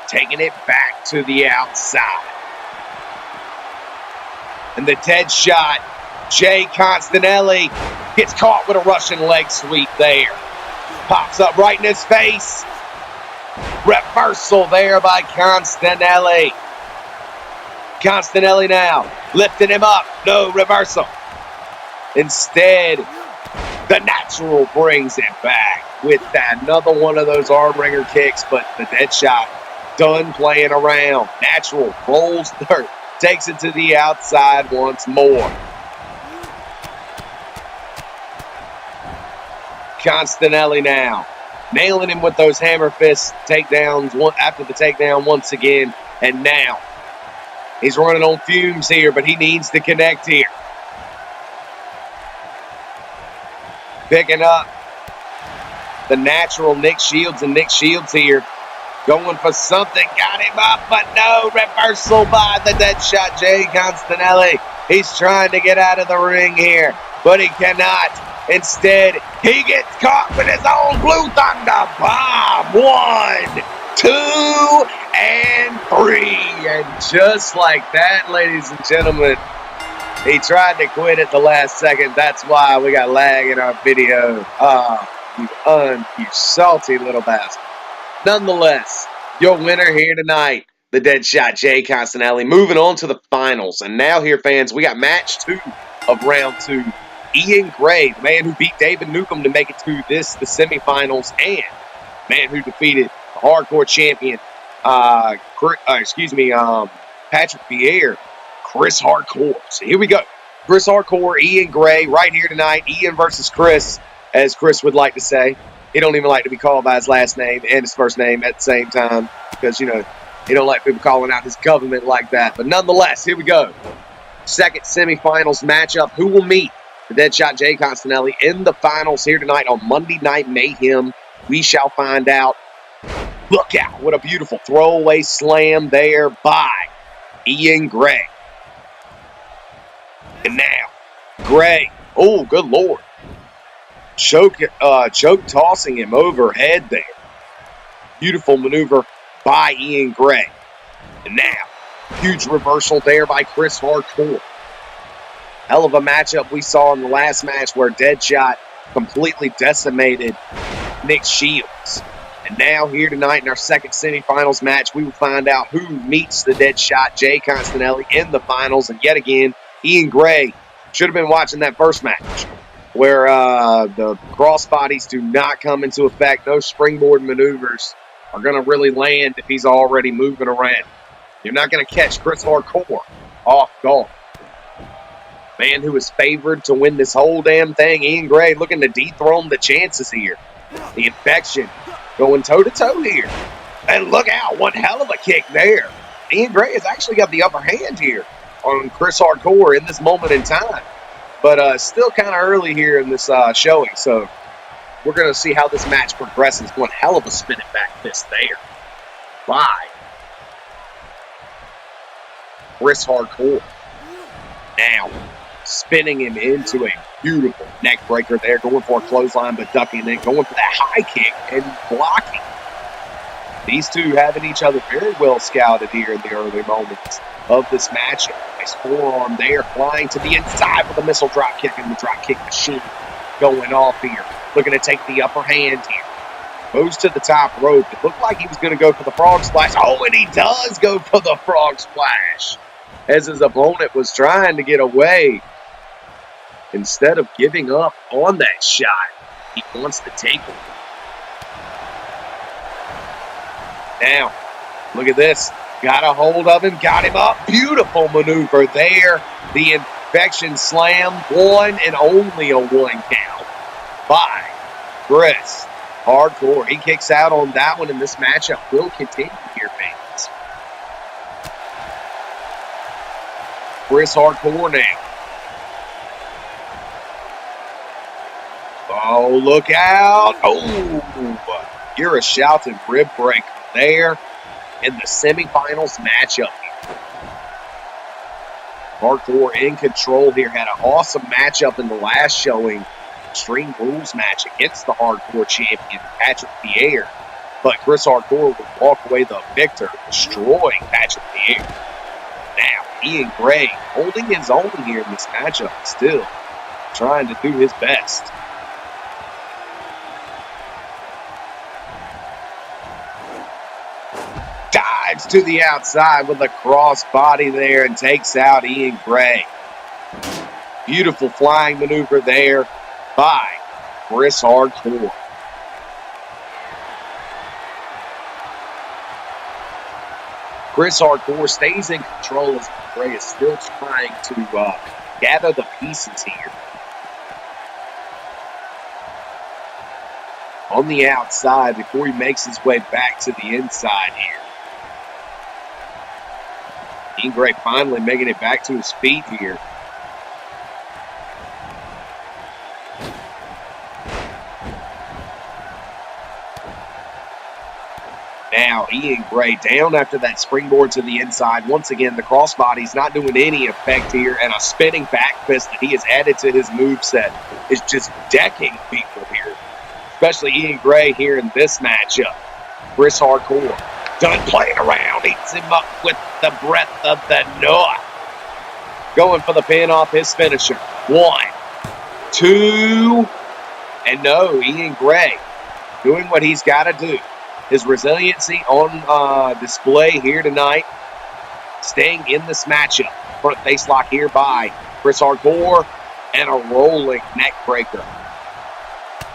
taking it back to the outside. And the Deadshot, Jay Constanelli, gets caught with a Russian leg sweep there. Pops up right in his face. Reversal there by Constanelli. Constanelli now lifting him up. No reversal. Instead, the natural brings it back with another one of those arm wringer kicks, but the Deadshot done playing around. Natural rolls dirt, takes it to the outside once more. Constanelli now nailing him with those hammer fist takedowns after the takedown once again, and now he's running on fumes here, but he needs to connect here. Picking up the natural Nick Shields, and Nick Shields here going for something. Got him up, but no. Reversal by the Deadshot Jay Constanelli. He's trying to get out of the ring here, but he cannot. Instead, he gets caught with his own Blue Thunder Bomb. 1, 2, and 3. And just like that, ladies and gentlemen, he tried to quit at the last second. That's why we got lag in our video. You salty little bastard. Nonetheless, your winner here tonight, the Deadshot Jay Constanelli. Moving on to the finals. And now here, fans, we got match 2 of round 2. Ian Gray, the man who beat David Newcomb to make it to the semifinals, and man who defeated the hardcore champion, Patrick Pierre, Chris Hardcore. So here we go. Chris Hardcore, Ian Gray, right here tonight. Ian versus Chris, as Chris would like to say. He don't even like to be called by his last name and his first name at the same time because, you know, he don't like people calling out his government like that. But nonetheless, here we go. Second semifinals matchup. Who will meet the Deadshot Jay Constanelli in the finals here tonight on Monday Night Mayhem? We shall find out. Look out. What a beautiful throwaway slam there by Ian Gray. And now, Gray. Oh, good Lord. Choke tossing him overhead there. Beautiful maneuver by Ian Gray. And now, Huge reversal there by Chris Hardcore. Hell of a matchup we saw in the last match where Deadshot completely decimated Nick Shields. And now here tonight in our second semifinals match, we will find out who meets the Deadshot Jay Constanelli in the finals. And yet again, Ian Gray should have been watching that first match where the crossbodies do not come into effect. No springboard maneuvers are going to really land if he's already moving around. You're not going to catch Chris Hardcore off guard. Man who is favored to win this whole damn thing, Ian Gray, looking to dethrone the chances here. The Infection going toe-to-toe here. And look out, one hell of a kick there. Ian Gray has actually got the upper hand here on Chris Hardcore in this moment in time. But still kind of early here in this showing, so we're going to see how this match progresses. One hell of a spinning back fist there. By Chris Hardcore. Now, spinning him into a beautiful neck breaker there, going for a clothesline, but ducking it, going for that high kick and blocking. These two having each other very well scouted here in the early moments of this matchup. Nice forearm there, flying to the inside with a missile drop kick, and the drop kick machine going off here. Looking to take the upper hand here. Goes to the top rope. It looked like he was going to go for the frog splash. Oh, and he does go for the frog splash as his opponent was trying to get away. Instead of giving up on that shot, he wants to take it. Now, look at this. Got a hold of him, got him up. Beautiful maneuver there. The Infection slam, one and only a one count by Chris Hardcore. He kicks out on that one, and this matchup will continue here, fans. Chris Hardcore now. Oh, look out. Oh, you're a shouting rib breaker there in the semifinals matchup here. Hardcore in control here. Had an awesome matchup in the last showing. Extreme Rules match against the Hardcore champion, Patrick Pierre. But Chris Hardcore would walk away the victor, destroying Patrick Pierre. Now, Ian Gray holding his own here in this matchup, still trying to do his best. Dives to the outside with a cross body there and takes out Ian Gray. Beautiful flying maneuver there by Chris Hardcore. Chris Hardcore stays in control as Gray is still trying to gather the pieces here. On the outside before he makes his way back to the inside here. Ian Gray finally making it back to his feet here. Now, Ian Gray down after that springboard to the inside. Once again, the crossbody's not doing any effect here, and a spinning back fist that he has added to his moveset is just decking people here, especially Ian Gray here in this matchup. Chris Hardcore done playing around, eats him up with the breadth of the north. Going for the pin off his finisher. 1, 2, and no, Ian Gray doing what he's got to do. His resiliency on display here tonight. Staying in this matchup. Front face lock here by Chris Hardcore. And a rolling neck breaker.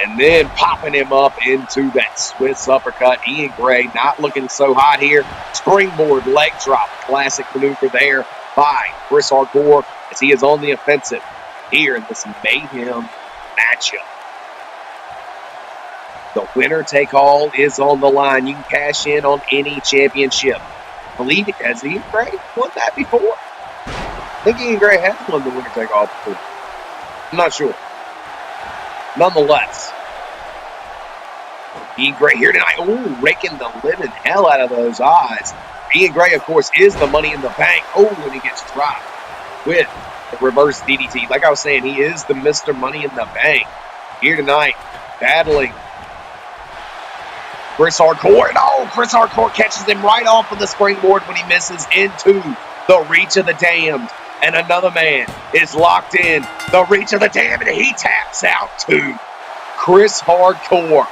And then popping him up into that Swiss uppercut. Ian Gray not looking so hot here. Springboard leg drop. Classic maneuver there by Chris Hardcore as he is on the offensive here in this Mayhem matchup. The winner take all is on the line. You can cash in on any championship. I believe it has Ian Gray won that before. I think Ian Gray has won the winner take all before. I'm not sure. Nonetheless, Ian Gray here tonight. Ooh, raking the living hell out of those eyes. Ian Gray, of course, is the Money in the Bank. Oh, and he gets dropped with the reverse DDT. Like I was saying, he is the Mr. Money in the Bank here tonight, battling Chris Hardcore. And oh, Chris Hardcore catches him right off of the springboard when he misses into The reach of the damned. And another man is locked in. The reach of the damned. And he taps out too. Chris Hardcore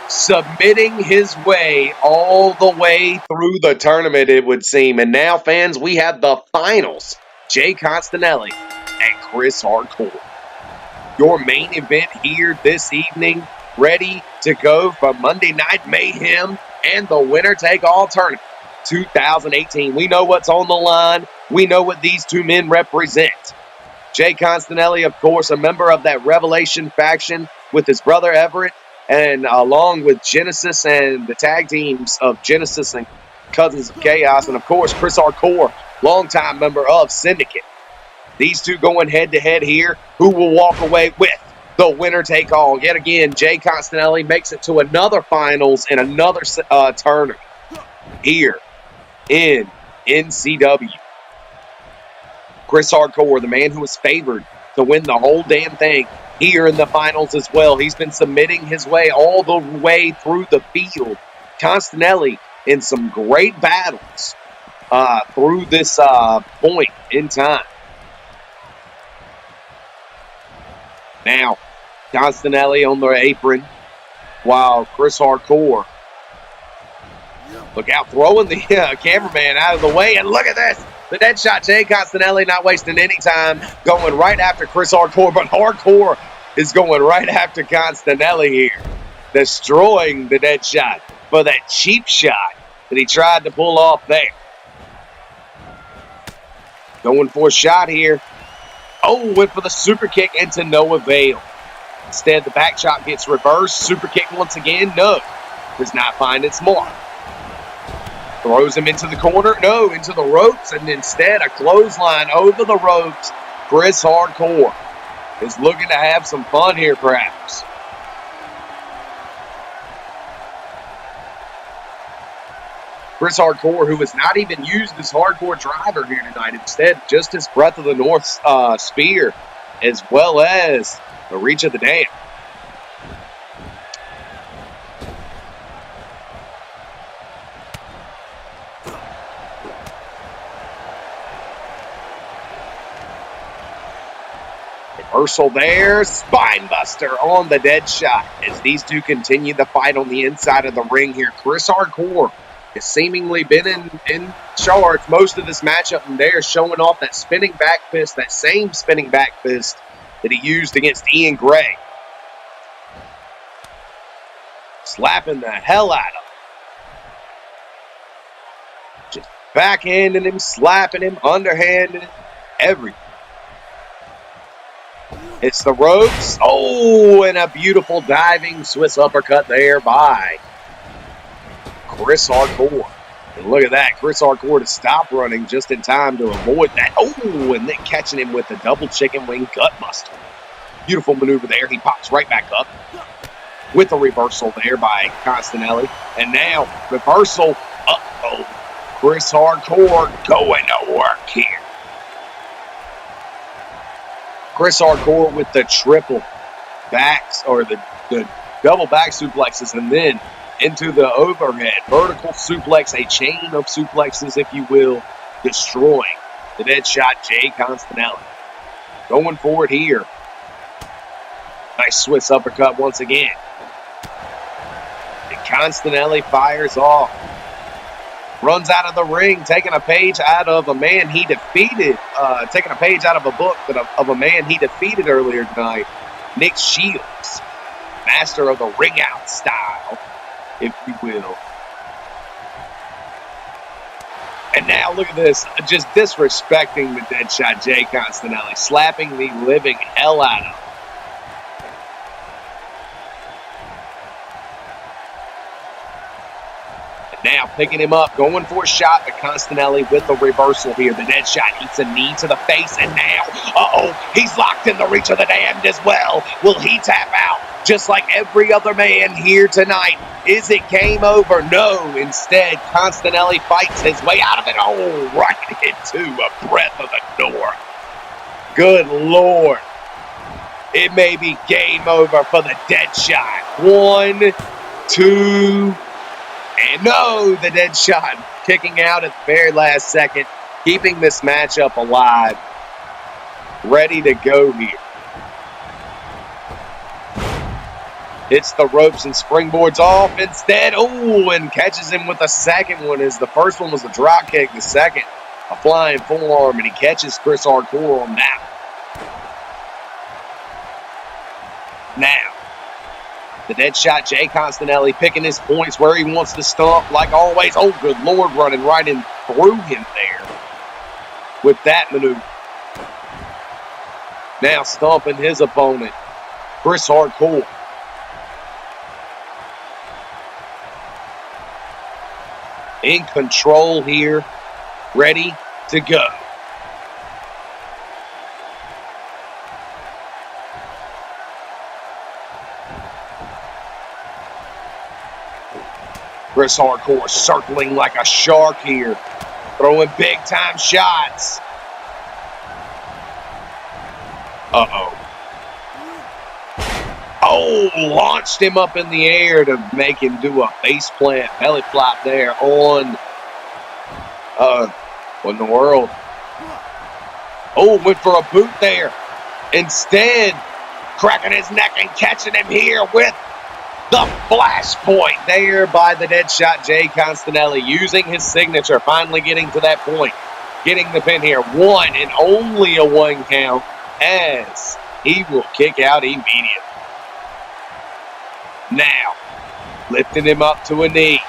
submitting his way all the way through the tournament, it would seem. And now, fans, we have the finals. Jay Constanelli and Chris Hardcore. Your main event here this evening, ready to go for Monday Night Mayhem and the winner-take-all tournament 2018. We know what's on the line. We know what these two men represent. Jay Constanelli, of course, a member of that Revelation faction with his brother Everett, and along with Genesis and the tag teams of Genesis and Cousins of Chaos, and of course, Chris Hardcore, longtime member of Syndicate. These two going head-to-head here. Who will walk away with the winner-take-all? Yet again, Jay Constanelli makes it to another finals and another tournament here in NCW. Chris Hardcore, the man who was favored to win the whole damn thing here in the finals as well. He's been submitting his way all the way through the field. Constanelli in some great battles through this point in time. Now, Constanelli on the apron, while Chris Hardcore, look out, throwing the cameraman out of the way, and look at this. The dead shot, Jay Constanelli not wasting any time, going right after Chris Hardcore, but Hardcore is going right after Constanelli here, destroying the dead shot for that cheap shot that he tried to pull off there. Going for a shot here. Oh, went for the super kick and to no avail. Instead, the back chop gets reversed. Super kick once again. No, does not find its mark. Throws him into the corner. No, into the ropes. And instead, a clothesline over the ropes. Chris Hardcore is looking to have some fun here, perhaps. Chris Hardcore, who has not even used his hardcore driver here tonight. Instead, just his Breath of the North spear, as well as the reach of the damned. Reversal there, spinebuster on the dead shot as these two continue the fight on the inside of the ring here. Chris Hardcore has seemingly been in charge most of this matchup, and they're showing off that spinning back fist, that same spinning back fist that he used against Ian Gray. Slapping the hell out of him. Just backhanding him, slapping him, underhanding him, everything. It's the ropes. Oh, and a beautiful diving Swiss uppercut there by Chris Hardcore. And look at that. Chris Hardcore to stop running just in time to avoid that. Oh, and then catching him with the double chicken wing gutbuster. Beautiful maneuver there. He pops right back up with a reversal there by Constanelli. And now, reversal. Uh-oh. Chris Hardcore going to work here. Chris Hardcore with the triple backs, or the double back suplexes, and then into the overhead vertical suplex, a chain of suplexes, if you will, destroying the dead shot Jay Constanelli. Going forward here. Nice Swiss uppercut once again. And Constanelli fires off. Runs out of the ring, taking a page out of a man he defeated, taking a page out of a book of a man he defeated earlier tonight, Nick Shields, master of the ring out style, if you will. And now look at this, just disrespecting the dead shot Jay Constanelli, slapping the living hell out of him. Now picking him up, going for a shot, but Constanelli with a reversal here. The dead shot eats a knee to the face, and now, he's locked in the reach of the damned as well. Will he tap out? Just like every other man here tonight. Is it game over? No. Instead, Constanelli fights his way out of it. Oh, right into a Breath of the North. Good Lord. It may be game over for the dead shot. 1, 2... And no, the dead shot kicking out at the very last second. keeping this matchup alive. Ready to go here. Hits the ropes and springboards off instead. Oh, and catches him with a second one, as the first one was a drop kick. The second, a flying forearm, and he catches Chris Hardcore on that. Now, the dead shot, Jay Constanelli picking his points where he wants to stomp, like always. Oh, good Lord, running right in through him there with that maneuver. Now stomping his opponent, Chris Hardcore. In control here, ready to go. Chris Hardcore circling like a shark here, throwing big time shots. Uh-oh. Oh, launched him up in the air to make him do a face plant, belly flop there on, what in the world? Oh, went for a boot there. Instead, cracking his neck and catching him here with the flash point there by the dead shot, Jay Constanelli, using his signature, finally getting to that point, getting the pin here. One and only a one count, as he will kick out immediately. Now, lifting him up to a knee.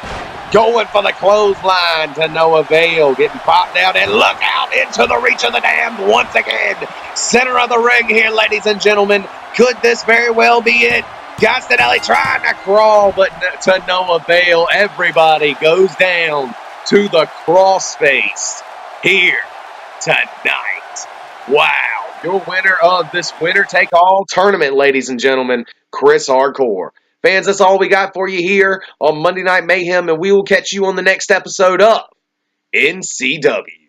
Going for the clothesline to no avail. Getting popped out, and look out into the reach of the damned once again. Center of the ring here, ladies and gentlemen. Could this very well be it? Constanelli trying to crawl, but to no avail. Everybody goes down to the crossface here tonight. Wow. Your winner of this winner-take-all tournament, ladies and gentlemen, Chris Hardcore. Fans, that's all we got for you here on Monday Night Mayhem, and we will catch you on the next episode of NCW.